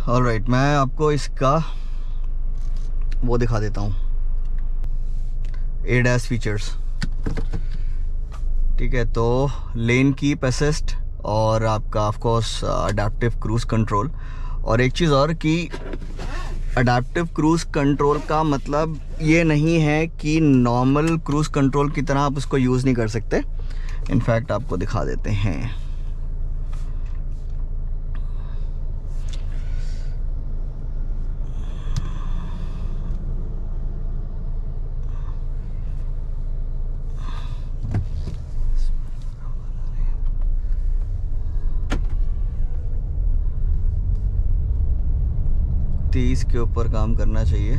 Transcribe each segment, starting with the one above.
Alright, मैं आपको इसका वो दिखा देता हूँ, ADAS फीचर्स। ठीक है, तो लेन कीप असिस्ट और आपका of course adaptive cruise control. और एक चीज़ और कि अडेप्टिव क्रूज़ कंट्रोल का मतलब ये नहीं है कि नॉर्मल क्रूज़ कंट्रोल की तरह आप उसको यूज़ नहीं कर सकते। इनफैक्ट आपको दिखा देते हैं। तीस के ऊपर काम करना चाहिए,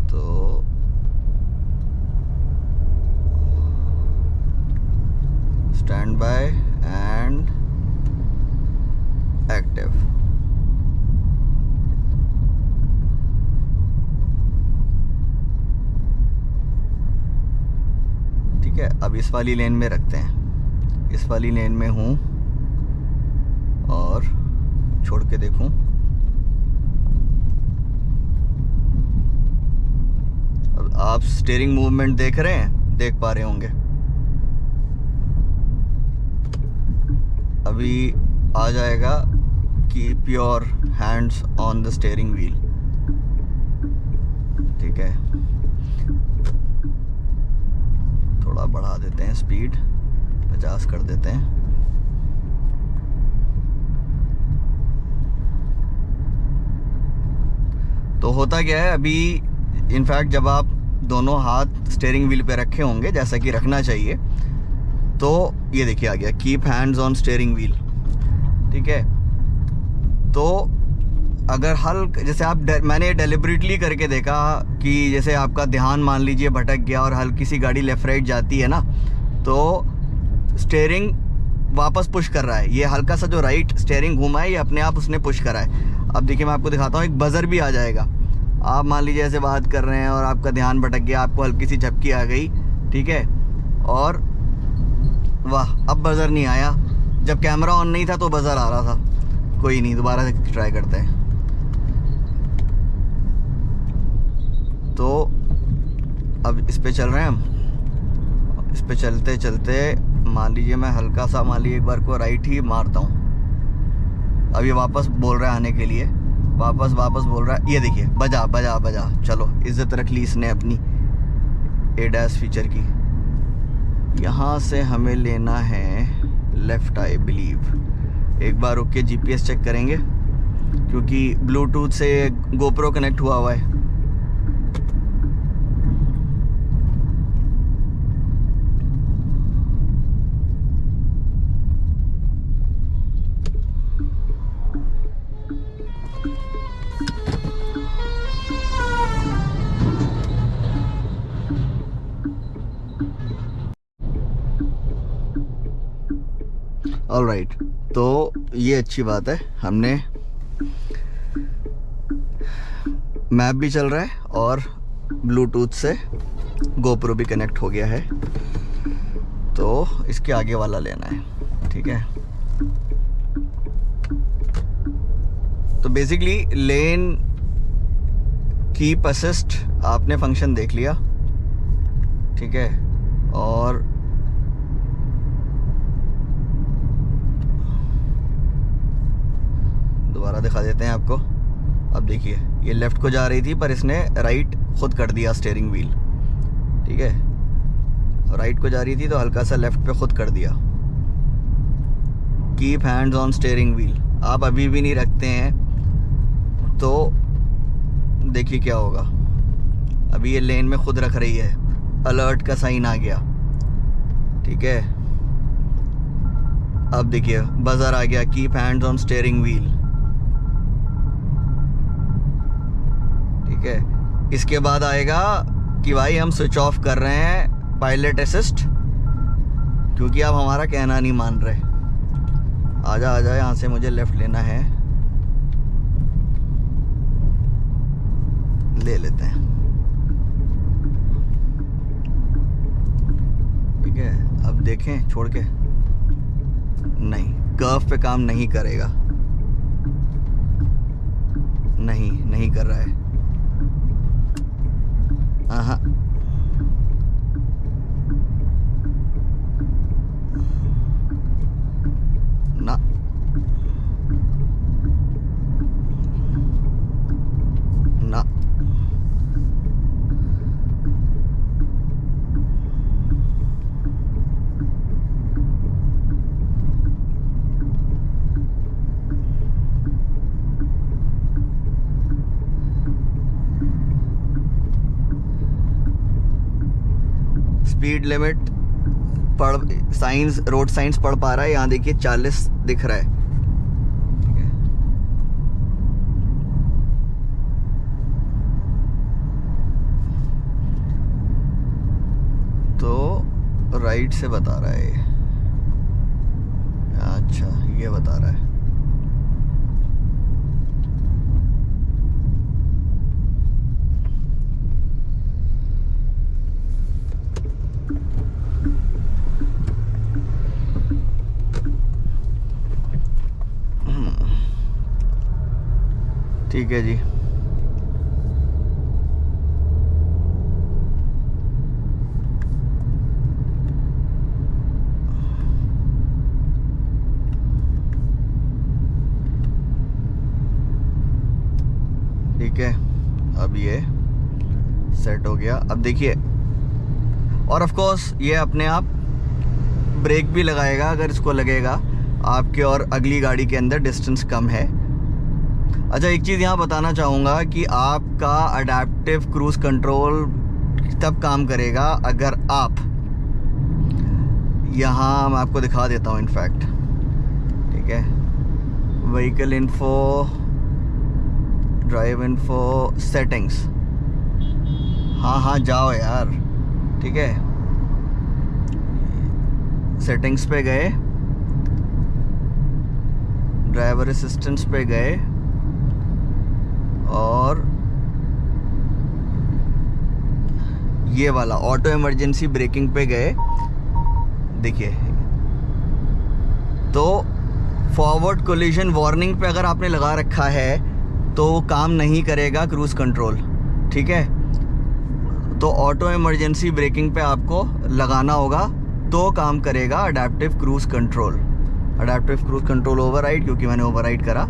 तो स्टैंड बाय एंड एक्टिव। ठीक है, अब इस वाली लेन में रखते हैं। इस वाली लेन में हूँ और छोड़ के देखूं, अब आप स्टीयरिंग मूवमेंट देख रहे हैं, देख पा रहे होंगे। अभी आ जाएगा keep your hands on the steering wheel. ठीक है, थोड़ा बढ़ा देते हैं स्पीड, 50 कर देते हैं। तो होता क्या है, अभी इनफैक्ट जब आप दोनों हाथ स्टीयरिंग व्हील पे रखे होंगे जैसा कि रखना चाहिए, तो ये देखिए आ गया keep hands on steering wheel. ठीक है, तो अगर जैसे आप मैंने डेलिबरेटली करके देखा कि जैसे आपका ध्यान मान लीजिए भटक गया और हल्की सी गाड़ी लेफ़्ट राइट जाती है ना, तो स्टीयरिंग वापस पुश कर रहा है। ये हल्का सा जो राइट स्टीयरिंग घूमा है, ये अपने आप उसने पुश करा है। अब देखिए मैं आपको दिखाता हूँ, एक बज़र भी आ जाएगा। आप मान लीजिए ऐसे बात कर रहे हैं और आपका ध्यान भटक गया, आपको हल्की सी झपकी आ गई। ठीक है, और वाह, अब बज़र नहीं आया। जब कैमरा ऑन नहीं था तो बज़र आ रहा था। कोई नहीं, दोबारा से ट्राई करते हैं। तो अब इस पे चल रहे हैं हम। इस पे चलते चलते मान लीजिए मैं हल्का सा, मान लीजिए एक बार को राइट ही मारता हूँ। अब ये वापस बोल रहा है आने के लिए, वापस बोल रहा है। ये देखिए, बजा बजा बजा। चलो, इज्जत रख ली इसने अपनी ADAS फीचर की। यहाँ से हमें लेना है लेफ़्ट, आई बिलीव। एक बार रुक के GPS चेक करेंगे, क्योंकि ब्लूटूथ से GoPro कनेक्ट हुआ है। ऑलराइट, तो ये अच्छी बात है, हमने मैप भी चल रहा है और ब्लूटूथ से GoPro भी कनेक्ट हो गया है। तो इसके आगे वाला लेना है। ठीक है, तो बेसिकली लेन कीप असिस्ट आपने फंक्शन देख लिया। ठीक है, और दोबारा दिखा देते हैं आपको। अब देखिए, ये लेफ़्ट को जा रही थी पर इसने राइट खुद कर दिया स्टीयरिंग व्हील। ठीक है, राइट को जा रही थी तो हल्का सा लेफ़्ट पे खुद कर दिया। Keep hands on steering wheel. आप अभी भी नहीं रखते हैं तो देखिए क्या होगा। अभी ये लेन में खुद रख रही है, अलर्ट का साइन आ गया। ठीक है, अब देखिए बज़र आ गया, keep hands on steering wheel. ठीक है, इसके बाद आएगा कि भाई हम स्विच ऑफ कर रहे हैं पायलट असिस्ट, क्योंकि आप हमारा कहना नहीं मान रहे। आजा आजा, यहाँ से मुझे लेफ़्ट लेना है, ले लेते हैं। ठीक है, अब देखें छोड़ के, नहीं, कर्व पे काम नहीं करेगा। नहीं कर रहा है। हाँ, ना ना स्पीड लिमिट पढ़, साइंस रोड साइंस पढ़ पा रहा है। यहाँ देखिए 40 दिख रहा है। ठीक है, तो राइट से बता रहा है। अच्छा, ये बता रहा है। ठीक है जी। ठीक है, अब ये सेट हो गया। अब देखिए, और ऑफ कोर्स ये अपने आप ब्रेक भी लगाएगा अगर इसको लगेगा आपके और अगली गाड़ी के अंदर डिस्टेंस कम है। अच्छा, एक चीज़ यहाँ बताना चाहूँगा कि आपका अडेप्टिव क्रूज़ कंट्रोल तब काम करेगा अगर आप, यहाँ मैं आपको दिखा देता हूँ इनफैक्ट। ठीक है, vehicle info, drive info, settings. हाँ जाओ यार। ठीक है, सेटिंग्स पे गए, ड्राइवर असिस्टेंस पे गए और ये वाला ऑटो इमरजेंसी ब्रेकिंग पे गए। देखिए, तो फॉरवर्ड कोलिजन वार्निंग पे अगर आपने लगा रखा है तो काम नहीं करेगा क्रूज कंट्रोल। ठीक है, तो ऑटो इमरजेंसी ब्रेकिंग पे आपको लगाना होगा तो काम करेगा adaptive cruise control. Adaptive cruise control override, क्योंकि मैंने ओवरराइड करा।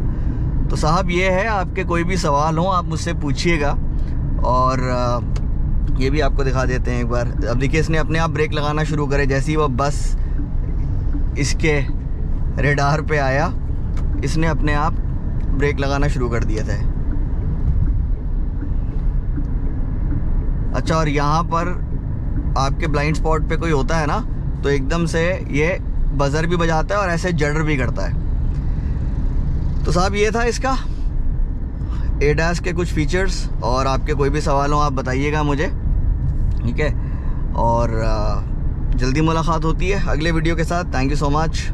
तो साहब ये है, आपके कोई भी सवाल हो आप मुझसे पूछिएगा। और ये भी आपको दिखा देते हैं एक बार। अब देखिए, इसने अपने आप ब्रेक लगाना शुरू करे जैसे ही वो बस इसके रेडार पे आया, इसने अपने आप ब्रेक लगाना शुरू कर दिया था। अच्छा, और यहाँ पर आपके ब्लाइंड स्पॉट पे कोई होता है ना, तो एकदम से ये बजर भी बजाता है और ऐसे जडर भी करता है। तो साहब ये था इसका ADAS के कुछ फीचर्स। और आपके कोई भी सवाल हो आप बताइएगा मुझे। ठीक है, और जल्दी मुलाकात होती है अगले वीडियो के साथ। Thank you so much.